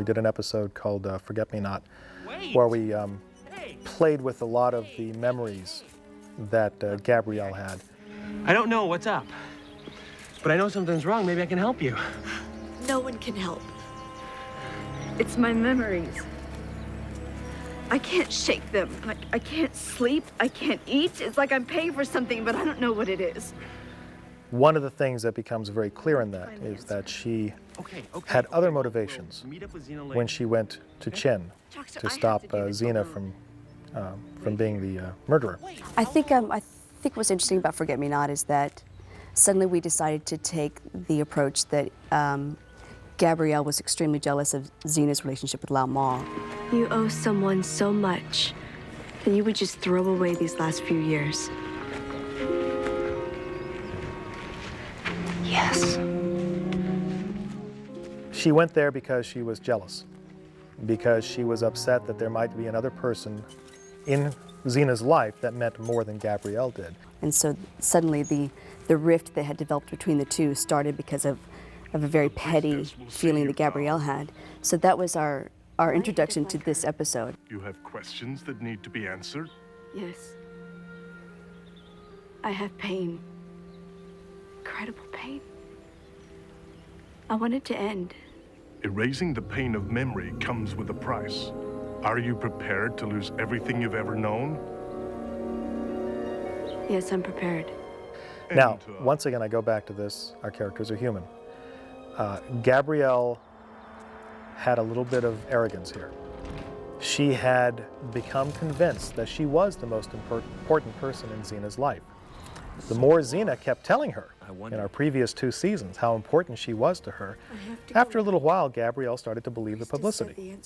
did an episode called Forget Me Not, where we played with a lot of the memories that Gabrielle had. I don't know what's up, but I know something's wrong. Maybe I can help you. No one can help. It's my memories. I can't shake them. I can't sleep. I can't eat. It's like I'm paying for something, but I don't know what it is. One of the things that becomes very clear in that is that she had other motivations when she went to Chen to stop Xena from being the murderer. I think what's interesting about Forget Me Not is that suddenly we decided to take the approach that Gabrielle was extremely jealous of Xena's relationship with Lao Ma. You owe someone so much, and you would just throw away these last few years. Yes. She went there because she was jealous, because she was upset that there might be another person in Xena's life that meant more than Gabrielle did. And so suddenly the rift that had developed between the two started because of a very petty feeling that Gabrielle had. So that was our introduction to this episode. You have questions that need to be answered? Yes. I have pain. Incredible pain. I want it to end. Erasing the pain of memory comes with a price. Are you prepared to lose everything you've ever known? Yes, I'm prepared. Now, once again, I go back to this, our characters are human. Gabrielle had a little bit of arrogance here. She had become convinced that she was the most important person in Xena's life. The more Xena kept telling her in our previous 2 seasons how important she was to her, after a little while, Gabrielle started to believe the publicity.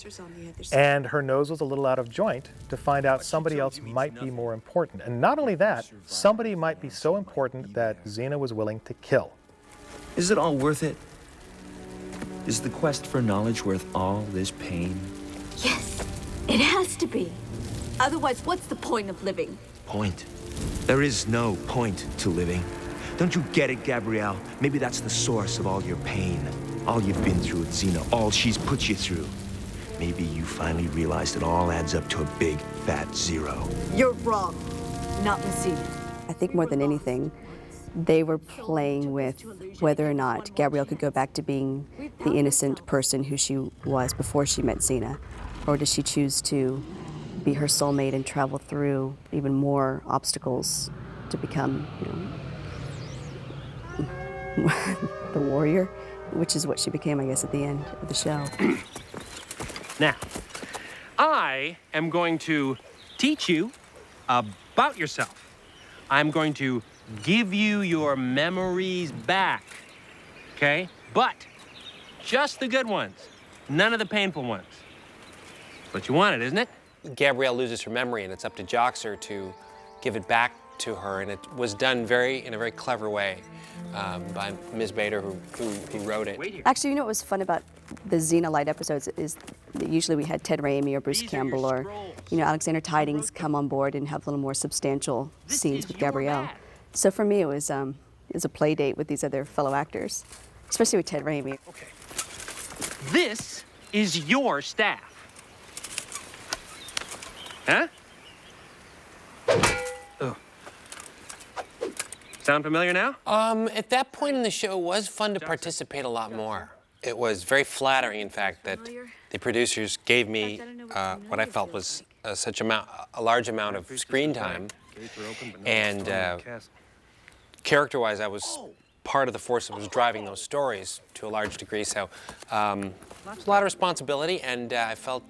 And her nose was a little out of joint to find out somebody else might be more important. And not only that, somebody might be so important that Xena was willing to kill. Is it all worth it? Is the quest for knowledge worth all this pain? Yes, it has to be. Otherwise, what's the point of living? Point? There is no point to living. Don't you get it, Gabrielle? Maybe that's the source of all your pain. All you've been through with Xena, all she's put you through. Maybe you finally realized it all adds up to a big, fat zero. You're wrong. Not Messina. I think more than anything, they were playing with whether or not Gabrielle could go back to being the innocent person who she was before she met Xena, or does she choose to be her soulmate and travel through even more obstacles to become, the warrior, which is what she became, I guess, at the end of the show. Now, I am going to teach you about yourself. I'm going to give you your memories back, okay? But just the good ones, none of the painful ones. That's what you wanted, isn't it? Gabrielle loses her memory, and it's up to Joxer to give it back to her, and it was done in a very clever way by Ms. Bader, who wrote it. Actually, you know what was fun about the Xena Light episodes is that usually we had Ted Raimi or Bruce Campbell or, Alexander Tidings come on board and have a little more substantial scenes with Gabrielle. So for me, it was a play date with these other fellow actors, especially with Ted Raimi. Okay. This is your staff. Huh? Oh. Sound familiar now? At that point in the show, it was fun to participate a lot more. It was very flattering, in fact, that the producers gave me what I felt was a large amount of screen time. And character-wise, I was part of the force that was driving those stories to a large degree. So it was a lot of responsibility, and I felt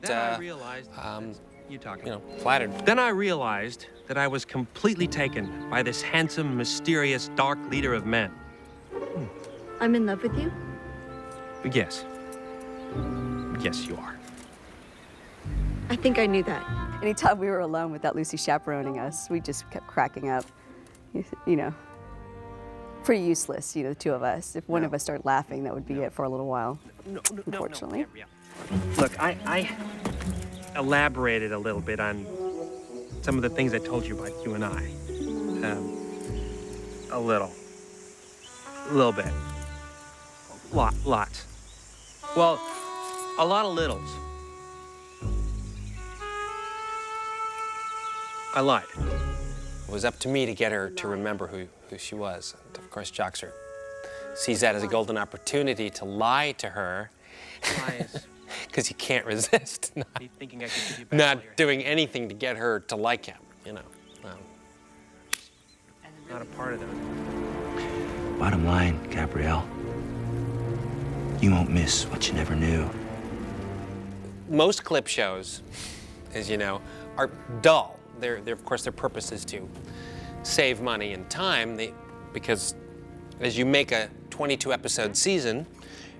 flattered. Then I realized that I was completely taken by this handsome, mysterious, dark leader of men. I'm in love with you? Yes. Yes, you are. I think I knew that. Anytime we were alone without Lucy chaperoning us, we just kept cracking up, Pretty useless, the two of us. If one of us started laughing, that would be it for a little while, unfortunately. Look, I elaborated a little bit on some of the things I told you about you and I. A little bit. Lots. Well, A lot of littles. I lied. It was up to me to get her to remember who she was. And of course, Joxer sees that as a golden opportunity to lie to her. Lies. Because he can't resist Thinking I could give you back not all your- doing anything to get her to like him, you know. Not a part of them. Bottom line, Gabrielle, you won't miss what you never knew. Most clip shows, as you know, are dull. They're of course, their purpose is to save money and time, because as you make a 22-episode season,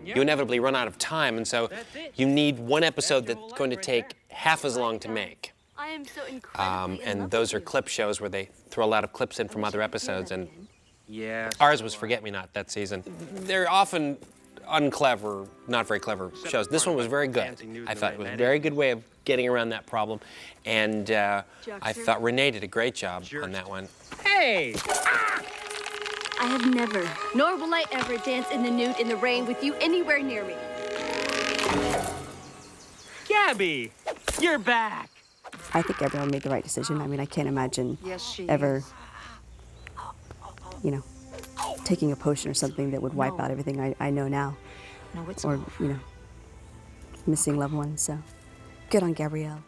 you inevitably run out of time, and so you need one episode that's going to take half as long to make. I am so incredibly in And love those are with you. clip shows where they throw a lot of clips in from other episodes, and Yeah. ours was Forget Me Not that season. They're often unclever, not very clever shows. This one was very good. I thought it was a very good way of getting around that problem, and I thought Renee did a great job on that one. Hey! I have never, nor will I ever dance in the nude in the rain with you anywhere near me. Gabby! You're back! I think Gabrielle made the right decision. I mean, I can't imagine Yes, she ever, you know, taking a potion or something that would wipe out everything I know now, No, it's or, you know, missing loved ones. So good on Gabrielle.